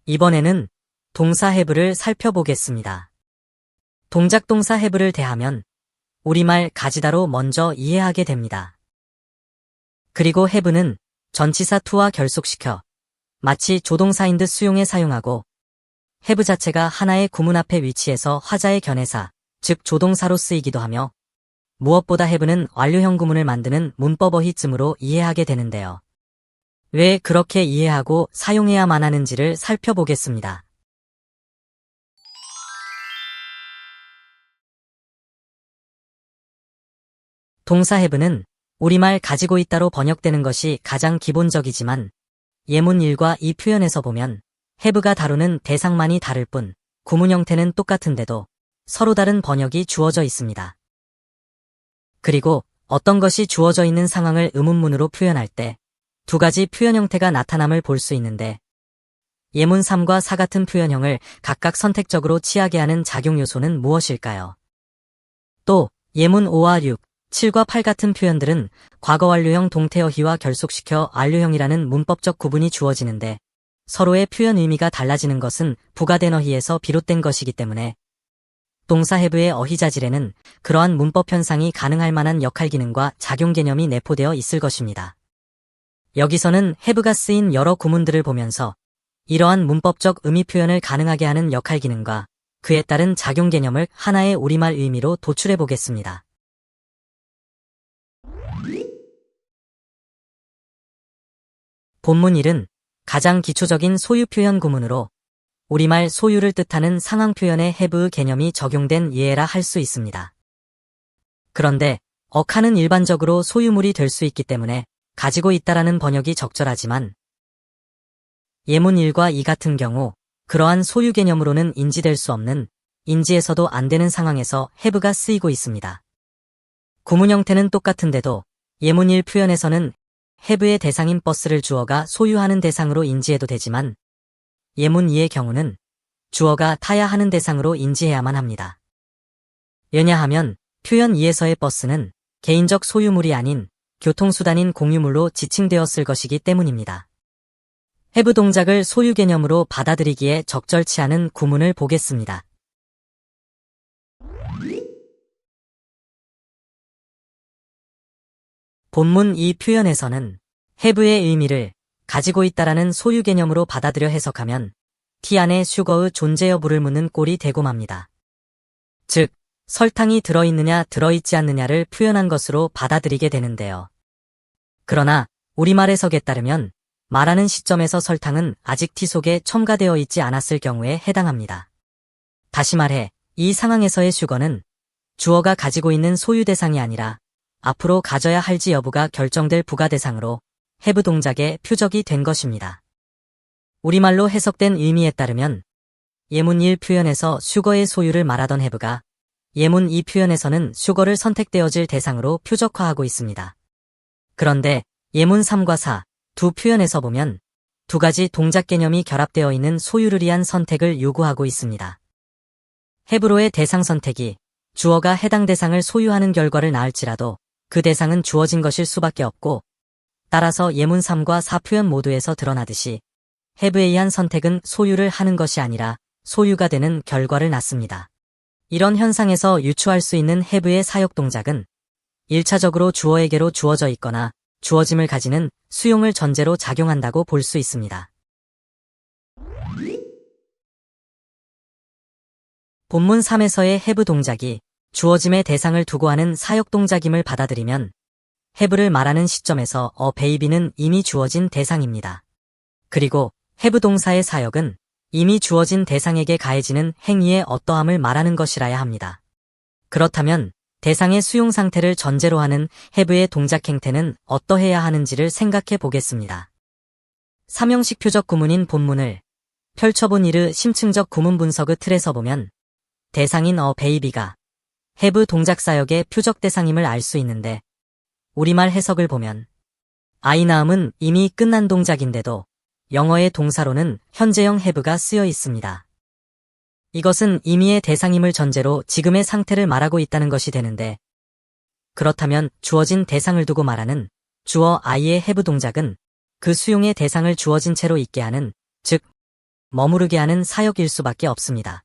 이번에는 동사 have를 살펴보겠습니다. 동작 동사 have를 대하면 우리말 가지다로 먼저 이해하게 됩니다. 그리고 have는 전치사 to와 결속시켜 마치 조동사인 듯 수용에 사용하고 have 자체가 하나의 구문 앞에 위치해서 화자의 견해사, 즉 조동사로 쓰이기도 하며 무엇보다 have는 완료형 구문을 만드는 문법 어휘쯤으로 이해하게 되는데요. 왜 그렇게 이해하고 사용해야만 하는지를 살펴보겠습니다. 동사 have는 우리말 가지고 있다로 번역되는 것이 가장 기본적이지만 예문 1과 2 표현에서 보면 have가 다루는 대상만이 다를 뿐 구문 형태는 똑같은데도 서로 다른 번역이 주어져 있습니다. 그리고 어떤 것이 주어져 있는 상황을 의문문으로 표현할 때 두 가지 표현 형태가 나타남을 볼 수 있는데 예문 3과 4 같은 표현형을 각각 선택적으로 취하게 하는 작용 요소는 무엇일까요? 또 예문 5와 6, 7과 8 같은 표현들은 과거 완료형 동태어휘와 결속시켜 완료형이라는 문법적 구분이 주어지는데 서로의 표현 의미가 달라지는 것은 부가된 어휘에서 비롯된 것이기 때문에 동사 have의 어휘자질에는 그러한 문법 현상이 가능할 만한 역할 기능과 작용 개념이 내포되어 있을 것입니다. 여기서는 have가 쓰인 여러 구문들을 보면서 이러한 문법적 의미 표현을 가능하게 하는 역할 기능과 그에 따른 작용 개념을 하나의 우리말 의미로 도출해 보겠습니다. 본문 1은 가장 기초적인 소유 표현 구문으로 우리말 소유를 뜻하는 상황 표현에 have의 개념이 적용된 예라 할 수 있습니다. 그런데 어카는 일반적으로 소유물이 될 수 있기 때문에 가지고 있다라는 번역이 적절하지만 예문 1과 2 같은 경우 그러한 소유 개념으로는 인지될 수 없는 인지해서도 안 되는 상황에서 have가 쓰이고 있습니다. 구문 형태는 똑같은데도 예문 1 표현에서는 have의 대상인 버스를 주어가 소유하는 대상으로 인지해도 되지만 예문 2의 경우는 주어가 타야 하는 대상으로 인지해야만 합니다. 왜냐하면 표현 2에서의 버스는 개인적 소유물이 아닌 교통수단인 공유물로 지칭되었을 것이기 때문입니다. have 동작을 소유 개념으로 받아들이기에 적절치 않은 구문을 보겠습니다. 본문 이 표현에서는 have의 의미를 가지고 있다라는 소유 개념으로 받아들여 해석하면 t 안에 슈거의 존재 여부를 묻는 꼴이 되고 맙니다. 즉, 설탕이 들어있느냐 들어있지 않느냐를 표현한 것으로 받아들이게 되는데요. 그러나 우리말 해석에 따르면 말하는 시점에서 설탕은 아직 t 속에 첨가되어 있지 않았을 경우에 해당합니다. 다시 말해 이 상황에서의 슈거는 주어가 가지고 있는 소유 대상이 아니라 앞으로 가져야 할지 여부가 결정될 부가 대상으로 have 동작의 표적이 된 것입니다. 우리말로 해석된 의미에 따르면 예문 1 표현에서 슈거의 소유를 말하던 have가 예문 2 표현에서는 슈거를 선택되어질 대상으로 표적화하고 있습니다. 그런데 예문 3과 4, 두 표현에서 보면 두 가지 동작 개념이 결합되어 있는 소유를 위한 선택을 요구하고 있습니다. have로의 대상 선택이 주어가 해당 대상을 소유하는 결과를 낳을지라도 그 대상은 주어진 것일 수밖에 없고 따라서 예문 3과 4 표현 모두에서 드러나듯이 have에 의한 선택은 소유를 하는 것이 아니라 소유가 되는 결과를 낳습니다. 이런 현상에서 유추할 수 있는 have의 사역 동작은 1차적으로 주어에게로 주어져 있거나 주어짐을 가지는 수용을 전제로 작용한다고 볼 수 있습니다. 본문 3에서의 have 동작이 주어짐의 대상을 두고 하는 사역 동작임을 받아들이면 have를 말하는 시점에서 a baby는 이미 주어진 대상입니다. 그리고 have 동사의 사역은 이미 주어진 대상에게 가해지는 행위의 어떠함을 말하는 것이라야 합니다. 그렇다면 대상의 수용 상태를 전제로 하는 have의 동작 행태는 어떠해야 하는지를 생각해 보겠습니다. 3형식 표적 구문인 본문을 펼쳐본 이르 심층적 구문 분석의 틀에서 보면 대상인 a baby가 have 동작 사역의 표적 대상임을 알 수 있는데 우리말 해석을 보면 아이 낳음은 이미 끝난 동작인데도 영어의 동사로는 현재형 have가 쓰여 있습니다. 이것은 이미의 대상임을 전제로 지금의 상태를 말하고 있다는 것이 되는데 그렇다면 주어진 대상을 두고 말하는 주어 I의 have 동작은 그 수용의 대상을 주어진 채로 있게 하는 즉 머무르게 하는 사역일 수밖에 없습니다.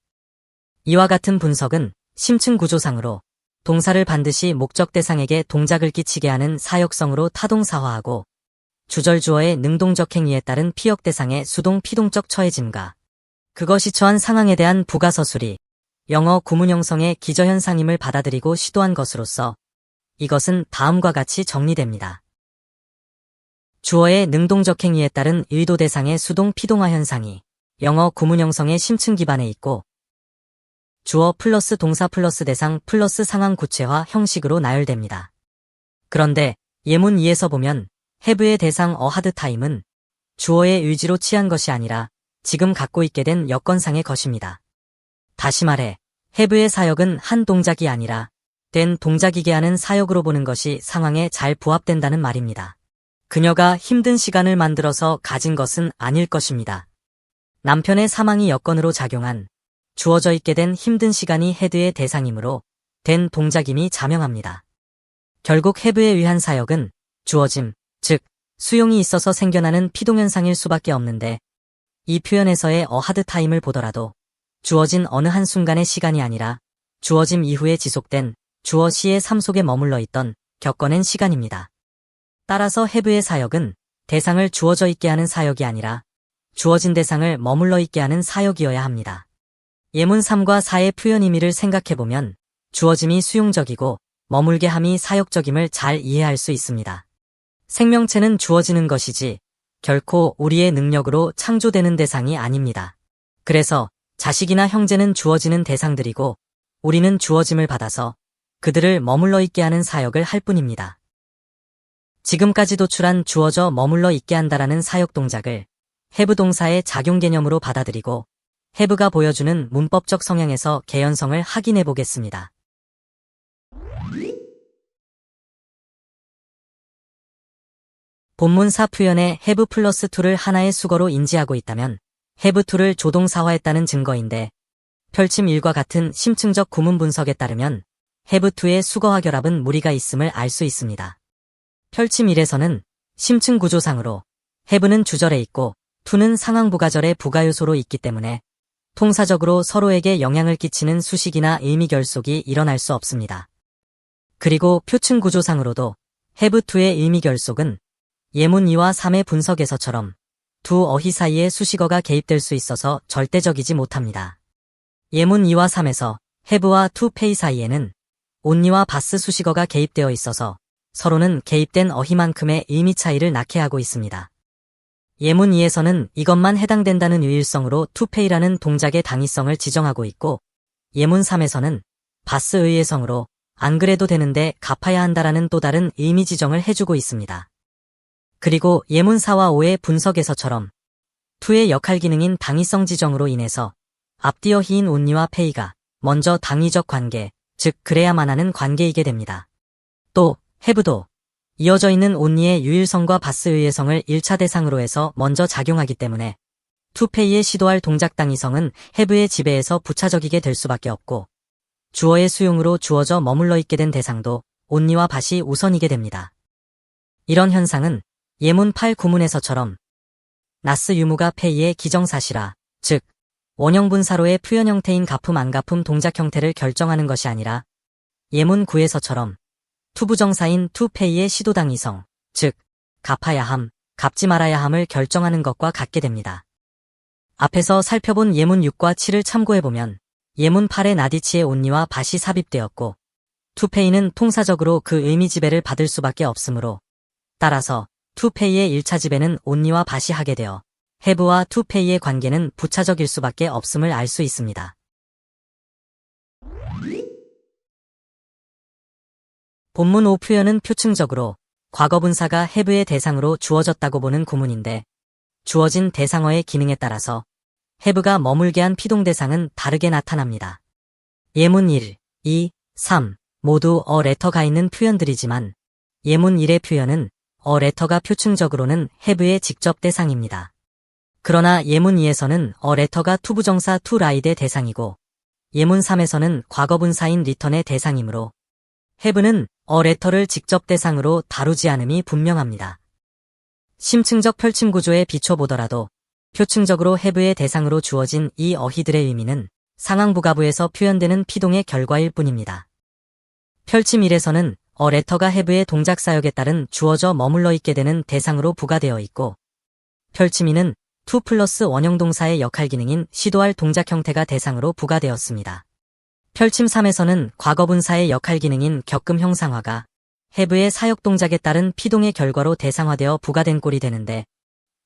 이와 같은 분석은 심층 구조상으로 동사를 반드시 목적 대상에게 동작을 끼치게 하는 사역성으로 타동사화하고 주절주어의 능동적 행위에 따른 피역 대상의 수동 피동적 처해짐과 그것이 처한 상황에 대한 부가서술이 영어 구문 형성의 기저현상임을 받아들이고 시도한 것으로서 이것은 다음과 같이 정리됩니다. 주어의 능동적 행위에 따른 의도 대상의 수동 피동화 현상이 영어 구문 형성의 심층 기반에 있고 주어 플러스 동사 플러스 대상 플러스 상황 구체화 형식으로 나열됩니다. 그런데 예문 2에서 보면 have의 대상 a hard time은 주어의 의지로 취한 것이 아니라 지금 갖고 있게 된 여건상의 것입니다. 다시 말해 have의 사역은 한 동작이 아니라 된 동작이게 하는 사역으로 보는 것이 상황에 잘 부합된다는 말입니다. 그녀가 힘든 시간을 만들어서 가진 것은 아닐 것입니다. 남편의 사망이 여건으로 작용한 주어져 있게 된 힘든 시간이 have의 대상이므로 된 동작임이 자명합니다. 결국 have에 의한 사역은 주어짐, 즉 수용이 있어서 생겨나는 피동현상일 수밖에 없는데 이 표현에서의 a hard time을 보더라도 주어진 어느 한순간의 시간이 아니라 주어짐 이후에 지속된 주어 시의 삶 속에 머물러 있던 겪어낸 시간입니다. 따라서 have의 사역은 대상을 주어져 있게 하는 사역이 아니라 주어진 대상을 머물러 있게 하는 사역이어야 합니다. 예문 3과 4의 표현 의미를 생각해보면 주어짐이 수용적이고 머물게 함이 사역적임을 잘 이해할 수 있습니다. 생명체는 주어지는 것이지 결코 우리의 능력으로 창조되는 대상이 아닙니다. 그래서 자식이나 형제는 주어지는 대상들이고 우리는 주어짐을 받아서 그들을 머물러 있게 하는 사역을 할 뿐입니다. 지금까지 도출한 주어져 머물러 있게 한다라는 사역 동작을 have 동사의 작용 개념으로 받아들이고 have가 보여주는 문법적 성향에서 개연성을 확인해 보겠습니다. 본문사 표현에 have 플러스 to를 하나의 수거로 인지하고 있다면 have to를 조동사화했다는 증거인데 펼침 1과 같은 심층적 구문 분석에 따르면 have to의 수거화 결합은 무리가 있음을 알 수 있습니다. 펼침 1에서는 심층 구조상으로 have는 주절에 있고 to는 상황 부가절의 부가요소로 있기 때문에 통사적으로 서로에게 영향을 끼치는 수식이나 의미 결속이 일어날 수 없습니다. 그리고 표층 구조상으로도 have to의 의미 결속은 예문 2와 3의 분석에서처럼 두 어휘 사이에 수식어가 개입될 수 있어서 절대적이지 못합니다. 예문 2와 3에서 have와 to pay 사이에는 only와 bus 수식어가 개입되어 있어서 서로는 개입된 어휘만큼의 의미 차이를 낳게 하고 있습니다. 예문 2에서는 이것만 해당된다는 유일성으로 to pay라는 동작의 당위성을 지정하고 있고 예문 3에서는 bus 의해성으로 안 그래도 되는데 갚아야 한다라는 또 다른 의미 지정을 해주고 있습니다. 그리고 예문 4와 5의 분석에서처럼 to의 역할 기능인 당위성 지정으로 인해서 앞뒤 어휘인 only와 pay가 먼저 당위적 관계, 즉 그래야만 하는 관계이게 됩니다. 또 have도 이어져 있는 only의 유일성과 bus 의해성을 1차 대상으로 해서 먼저 작용하기 때문에 to pay에 시도할 동작 당위성은 have의 지배에서 부차적이게 될 수밖에 없고 주어의 수용으로 주어져 머물러 있게 된 대상도 only와 but이 우선이게 됩니다. 이런 현상은 예문 8 구문에서처럼 나스 유무가 pay의 기정사실화, 즉 원형분사로의 표현 형태인 갚음 안 갚음 동작 형태를 결정하는 것이 아니라 예문 9에서처럼 투부정사인 to pay의 시도당위성, 즉 갚아야 함, 갚지 말아야 함을 결정하는 것과 같게 됩니다. 앞에서 살펴본 예문 6과 7을 참고해보면 예문 8의 나디치의 only와 but이 삽입되었고 to pay는 통사적으로 그 의미 지배를 받을 수밖에 없으므로 따라서 to pay의 1차 지배는 only와 but이 하게 되어 have와 to pay의 관계는 부차적일 수밖에 없음을 알 수 있습니다. 본문 5 표현은 표층적으로 과거분사가 have의 대상으로 주어졌다고 보는 구문인데 주어진 대상어의 기능에 따라서 have가 머물게 한 피동 대상은 다르게 나타납니다. 예문 1, 2, 3 모두 a letter가 있는 표현들이지만 예문 1의 표현은 a letter가 표층적으로는 have의 직접 대상입니다. 그러나 예문 2에서는 a letter가 투부정사 to ride의 대상이고 예문 3에서는 과거분사인 return의 대상이므로 have는 a letter를 직접 대상으로 다루지 않음이 분명합니다. 심층적 펼침 구조에 비춰보더라도 표층적으로 해부의 대상으로 주어진 이 어휘들의 의미는 상황부가부에서 표현되는 피동의 결과일 뿐입니다. 펼침 1에서는 레터가 해부의 동작 사역에 따른 주어져 머물러 있게 되는 대상으로 부가되어 있고, 펼침 2는 to 플러스 원형 동사의 역할 기능인 시도할 동작 형태가 대상으로 부가되었습니다. 펼침 3에서는 과거분사의 역할 기능인 겪음 형상화가 해부의 사역 동작에 따른 피동의 결과로 대상화되어 부가된 꼴이 되는데,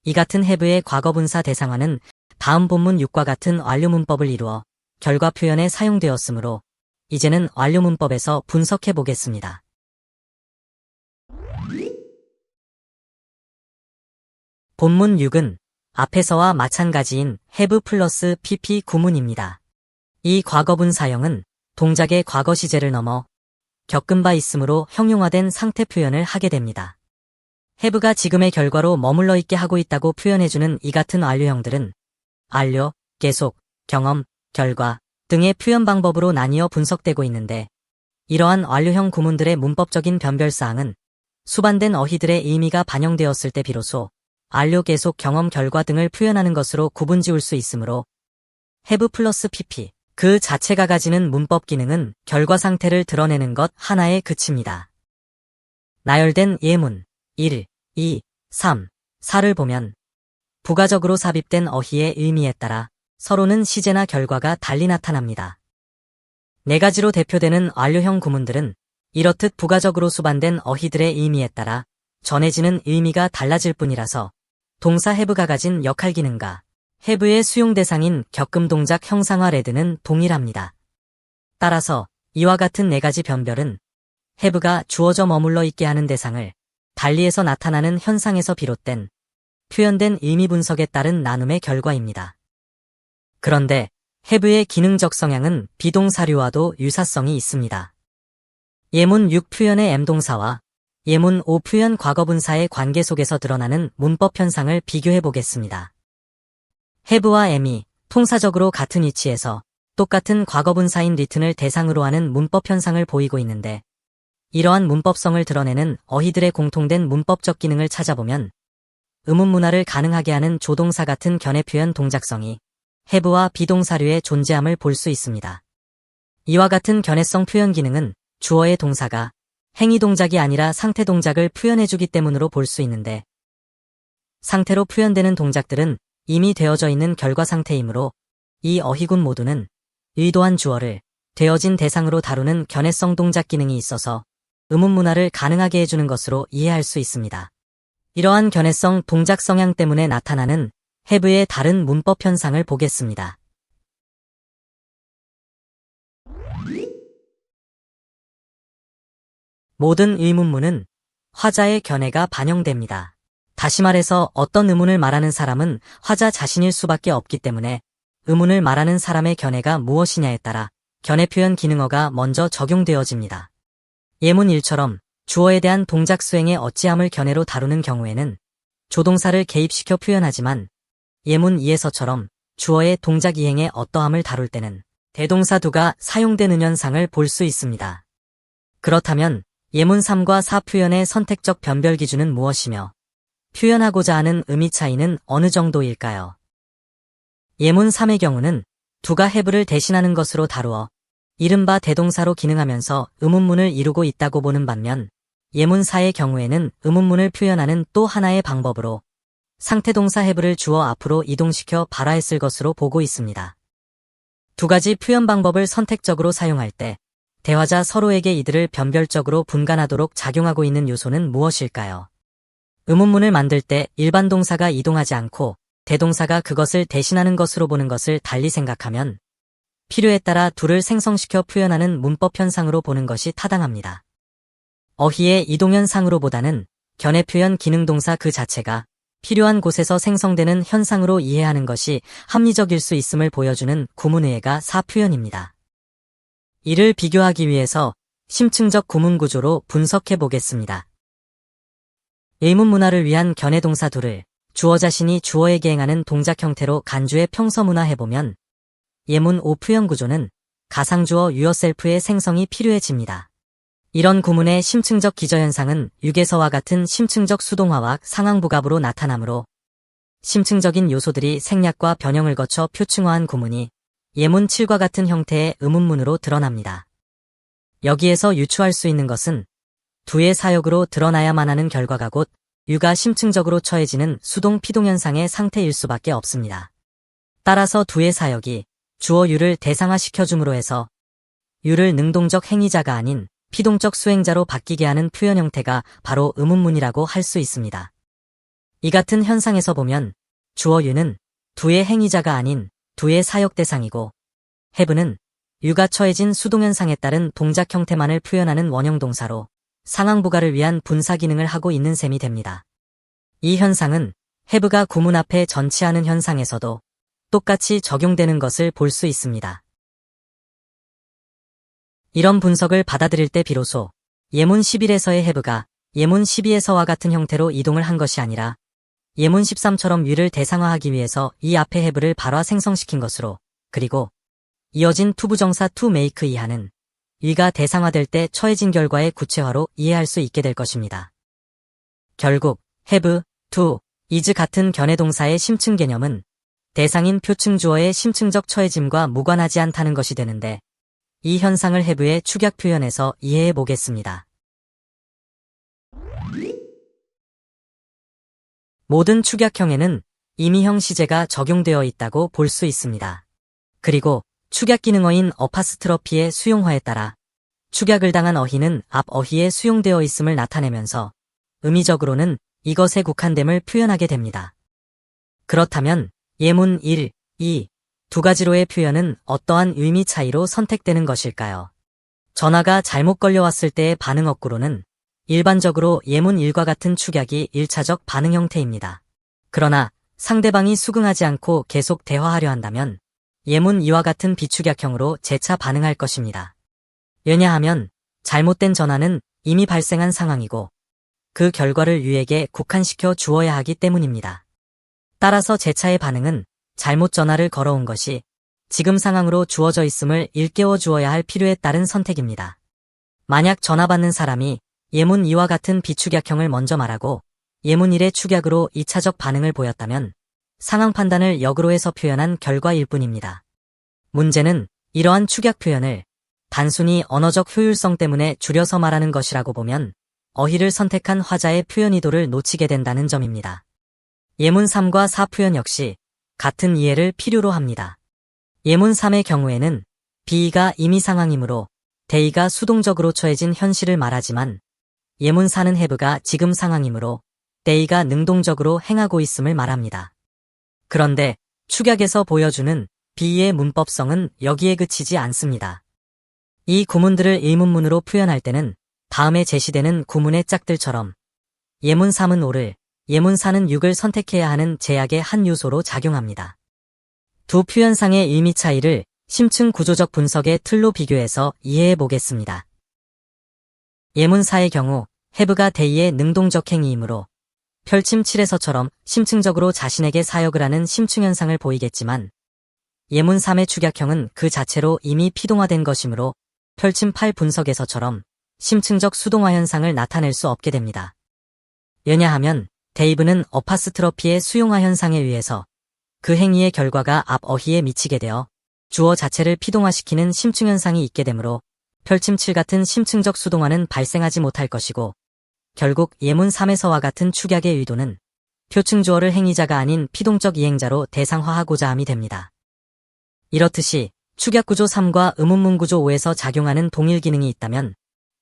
이 같은 해부의 과거분사 대상화는 다음 본문 6과 같은 완료문법을 이루어 결과 표현에 사용되었으므로 이제는 완료문법에서 분석해 보겠습니다. 본문 6은 앞에서와 마찬가지인 have 플러스 pp 구문입니다. 이 과거분 사형은 동작의 과거 시제를 넘어 겪은 바 있으므로 형용화된 상태 표현을 하게 됩니다. have가 지금의 결과로 머물러 있게 하고 있다고 표현해주는 이 같은 완료형들은 완료, 계속, 경험, 결과 등의 표현 방법으로 나뉘어 분석되고 있는데, 이러한 완료형 구문들의 문법적인 변별사항은 수반된 어휘들의 의미가 반영되었을 때 비로소 완료, 계속, 경험, 결과 등을 표현하는 것으로 구분지을 수 있으므로 have 플러스 pp 그 자체가 가지는 문법 기능은 결과 상태를 드러내는 것 하나에 그칩니다. 나열된 예문 1, 2, 3, 4를 보면 부가적으로 삽입된 어휘의 의미에 따라 서로는 시제나 결과가 달리 나타납니다. 네 가지로 대표되는 완료형 구문들은 이렇듯 부가적으로 수반된 어휘들의 의미에 따라 전해지는 의미가 달라질 뿐이라서 동사 have가 가진 역할 기능과 have의 수용 대상인 겪음 동작 형상화 레드는 동일합니다. 따라서 이와 같은 네 가지 변별은 have가 주어져 머물러 있게 하는 대상을 달리해서 나타나는 현상에서 비롯된 표현된 의미 분석에 따른 나눔의 결과입니다. 그런데 have의 기능적 성향은 비동사류와도 유사성이 있습니다. 예문 6 표현의 M동사와 예문 5 표현 과거분사의 관계 속에서 드러나는 문법 현상을 비교해 보겠습니다. have와 M이 통사적으로 같은 위치에서 똑같은 과거분사인 written을 대상으로 하는 문법 현상을 보이고 있는데, 이러한 문법성을 드러내는 어휘들의 공통된 문법적 기능을 찾아보면 의문문화를 가능하게 하는 조동사 같은 견해 표현 동작성이 have와 비동사류의 존재함을 볼 수 있습니다. 이와 같은 견해성 표현 기능은 주어의 동사가 행위 동작이 아니라 상태 동작을 표현해주기 때문으로 볼 수 있는데, 상태로 표현되는 동작들은 이미 되어져 있는 결과 상태이므로 이 어휘군 모두는 의도한 주어를 되어진 대상으로 다루는 견해성 동작 기능이 있어서 의문문화를 가능하게 해주는 것으로 이해할 수 있습니다. 이러한 견해성 동작 성향 때문에 나타나는 have의 다른 문법 현상을 보겠습니다. 모든 의문문은 화자의 견해가 반영됩니다. 다시 말해서 어떤 의문을 말하는 사람은 화자 자신일 수밖에 없기 때문에 의문을 말하는 사람의 견해가 무엇이냐에 따라 견해 표현 기능어가 먼저 적용되어집니다. 예문 1처럼 주어에 대한 동작 수행의 어찌함을 견해로 다루는 경우에는 조동사를 개입시켜 표현하지만, 예문 2에서처럼 주어의 동작 이행의 어떠함을 다룰 때는 대동사 do가 사용되는 현상을 볼 수 있습니다. 그렇다면 예문 3과 4 표현의 선택적 변별 기준은 무엇이며 표현하고자 하는 의미 차이는 어느 정도일까요? 예문 3의 경우는 do가 have를 대신하는 것으로 다루어 이른바 대동사로 기능하면서 의문문을 이루고 있다고 보는 반면, 예문 4의 경우에는 의문문을 표현하는 또 하나의 방법으로 상태동사 have를 주어 앞으로 이동시켜 발화했을 것으로 보고 있습니다. 두 가지 표현 방법을 선택적으로 사용할 때 대화자 서로에게 이들을 변별적으로 분간하도록 작용하고 있는 요소는 무엇일까요? 의문문을 만들 때 일반 동사가 이동하지 않고 대동사가 그것을 대신하는 것으로 보는 것을 달리 생각하면 필요에 따라 do를 생성시켜 표현하는 문법 현상으로 보는 것이 타당합니다. 어휘의 이동현상으로보다는 견해 표현 기능동사 그 자체가 필요한 곳에서 생성되는 현상으로 이해하는 것이 합리적일 수 있음을 보여주는 구문의례가 4 표현입니다. 이를 비교하기 위해서 심층적 구문 구조로 분석해 보겠습니다. 의문문화를 위한 견해동사 do를 주어 자신이 주어에게 행하는 동작 형태로 간주해 평서문화해보면 예문 5 표현 구조는 가상주어 yourself의 생성이 필요해집니다. 이런 구문의 심층적 기저현상은 유계서와 같은 심층적 수동화와 상황부갑으로 나타나므로 심층적인 요소들이 생략과 변형을 거쳐 표층화한 구문이 예문 7과 같은 형태의 의문문으로 드러납니다. 여기에서 유추할 수 있는 것은 두의 사역으로 드러나야만 하는 결과가 곧 유가 심층적으로 처해지는 수동 피동 현상의 상태일 수밖에 없습니다. 따라서 두의 사역이 주어 유를 대상화시켜줌으로 해서 유를 능동적 행위자가 아닌 피동적 수행자로 바뀌게 하는 표현 형태가 바로 의문문이라고 할 수 있습니다. 이 같은 현상에서 보면 주어 유는 두의 행위자가 아닌 두의 사역 대상이고 have는 유가 처해진 수동현상에 따른 동작 형태만을 표현하는 원형 동사로 상황 부가를 위한 분사 기능을 하고 있는 셈이 됩니다. 이 현상은 have가 구문 앞에 전치하는 현상에서도 똑같이 적용되는 것을 볼 수 있습니다. 이런 분석을 받아들일 때 비로소 예문 11에서의 have가 예문 12에서와 같은 형태로 이동을 한 것이 아니라 예문 13처럼 유를 대상화하기 위해서 이 앞에 have를 발화 생성시킨 것으로, 그리고 이어진 투부정사 to make 이하는 위가 대상화될 때 처해진 결과의 구체화로 이해할 수 있게 될 것입니다. 결국 have, to, is 같은 견해동사의 심층 개념은 대상인 표층 주어의 심층적 처해짐과 무관하지 않다는 것이 되는데, 이 현상을 have의 축약 표현에서 이해해 보겠습니다. 모든 축약형에는 임의형 시제가 적용되어 있다고 볼 수 있습니다. 그리고 축약 기능어인 어파스트러피의 수용화에 따라 축약을 당한 어휘는 앞 어휘에 수용되어 있음을 나타내면서 의미적으로는 이것에 국한됨을 표현하게 됩니다. 그렇다면 예문 1, 2, 두 가지로의 표현은 어떠한 의미 차이로 선택되는 것일까요? 전화가 잘못 걸려왔을 때의 반응 어구로는 일반적으로 예문 1과 같은 축약이 1차적 반응 형태입니다. 그러나 상대방이 수긍하지 않고 계속 대화하려 한다면 예문 2와 같은 비축약형으로 재차 반응할 것입니다. 왜냐하면 잘못된 전화는 이미 발생한 상황이고 그 결과를 유에게 국한시켜 주어야 하기 때문입니다. 따라서 재차의 반응은 잘못 전화를 걸어온 것이 지금 상황으로 주어져 있음을 일깨워 주어야 할 필요에 따른 선택입니다. 만약 전화 받는 사람이 예문 2와 같은 비축약형을 먼저 말하고 예문 1의 축약으로 2차적 반응을 보였다면 상황 판단을 역으로 해서 표현한 결과일 뿐입니다. 문제는 이러한 축약 표현을 단순히 언어적 효율성 때문에 줄여서 말하는 것이라고 보면 어휘를 선택한 화자의 표현 의도를 놓치게 된다는 점입니다. 예문 3과 4 표현 역시 같은 이해를 필요로 합니다. 예문 3의 경우에는 be가 임의 상황이므로 they가 수동적으로 처해진 현실을 말하지만 예문 4는 have가 지금 상황이므로 they가 능동적으로 행하고 있음을 말합니다. 그런데 축약에서 보여주는 be의 문법성은 여기에 그치지 않습니다. 이 구문들을 의문문으로 표현할 때는 다음에 제시되는 구문의 짝들처럼 예문 3은 5를, 예문 4는 6을 선택해야 하는 제약의 한 요소로 작용합니다. 두 표현상의 의미 차이를 심층 구조적 분석의 틀로 비교해서 이해해 보겠습니다. 예문 4의 경우 have가 they의 능동적 행위이므로 펼침 7에서처럼 심층적으로 자신에게 사역을 하는 심층 현상을 보이겠지만 예문 3의 축약형은 그 자체로 이미 피동화된 것이므로 펼침 8 분석에서처럼 심층적 수동화 현상을 나타낼 수 없게 됩니다. 왜냐하면 데이브는 어파스트러피의 수용화 현상에 의해서 그 행위의 결과가 앞 어휘에 미치게 되어 주어 자체를 피동화시키는 심층 현상이 있게 되므로 펼침 7 같은 심층적 수동화는 발생하지 못할 것이고 결국 예문 3에서와 같은 축약의 의도는 표층 주어를 행위자가 아닌 피동적 이행자로 대상화하고자 함이 됩니다. 이렇듯이 축약구조 3과 의문문 구조 5에서 작용하는 동일 기능이 있다면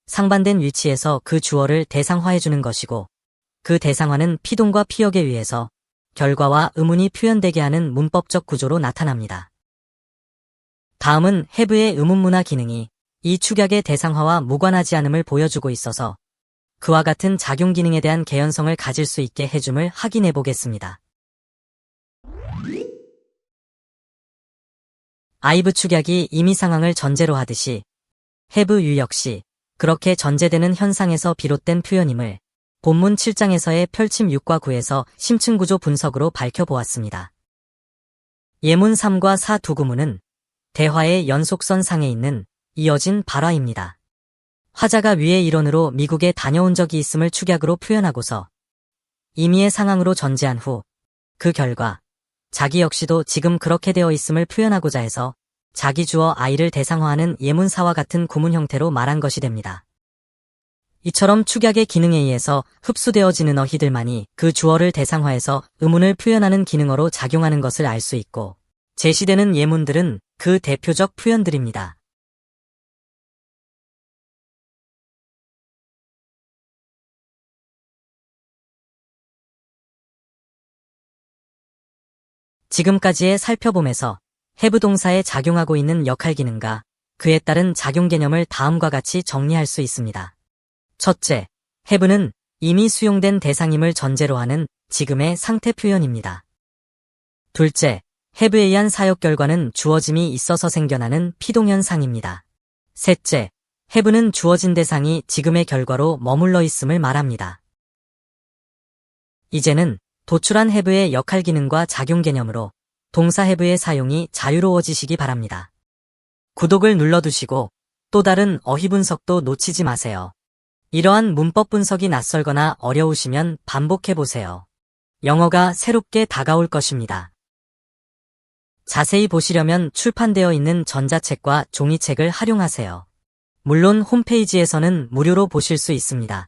상반된 위치에서 그 주어를 대상화해주는 것이고 그 대상화는 피동과 피역에 의해서 결과와 의문이 표현되게 하는 문법적 구조로 나타납니다. 다음은 have의 의문문화 기능이 이 축약의 대상화와 무관하지 않음을 보여주고 있어서 그와 같은 작용 기능에 대한 개연성을 가질 수 있게 해줌을 확인해 보겠습니다. 아이브 축약이 임의 상황을 전제로 하듯이 have 유 역시 그렇게 전제되는 현상에서 비롯된 표현임을 본문 7장에서의 펼침 6과 9에서 심층구조 분석으로 밝혀보았습니다. 예문 3과 4 두 구문은 대화의 연속선 상에 있는 이어진 발화입니다. 화자가 위의 일원으로 미국에 다녀온 적이 있음을 축약으로 표현하고서 임의의 상황으로 전제한 후 그 결과 자기 역시도 지금 그렇게 되어 있음을 표현하고자 해서 자기 주어 I를 대상화하는 예문사와 같은 구문 형태로 말한 것이 됩니다. 이처럼 축약의 기능에 의해서 흡수되어지는 어휘들만이 그 주어를 대상화해서 의문을 표현하는 기능어로 작용하는 것을 알 수 있고, 제시되는 예문들은 그 대표적 표현들입니다. 지금까지의 살펴봄에서 have 동사에 작용하고 있는 역할 기능과 그에 따른 작용 개념을 다음과 같이 정리할 수 있습니다. 첫째, have는 이미 수용된 대상임을 전제로 하는 지금의 상태 표현입니다. 둘째, have에 의한 사역 결과는 주어짐이 있어서 생겨나는 피동현상입니다. 셋째, have는 주어진 대상이 지금의 결과로 머물러 있음을 말합니다. 이제는 도출한 have의 역할 기능과 작용 개념으로 동사 have의 사용이 자유로워지시기 바랍니다. 구독을 눌러두시고 또 다른 어휘 분석도 놓치지 마세요. 이러한 문법 분석이 낯설거나 어려우시면 반복해보세요. 영어가 새롭게 다가올 것입니다. 자세히 보시려면 출판되어 있는 전자책과 종이책을 활용하세요. 물론 홈페이지에서는 무료로 보실 수 있습니다.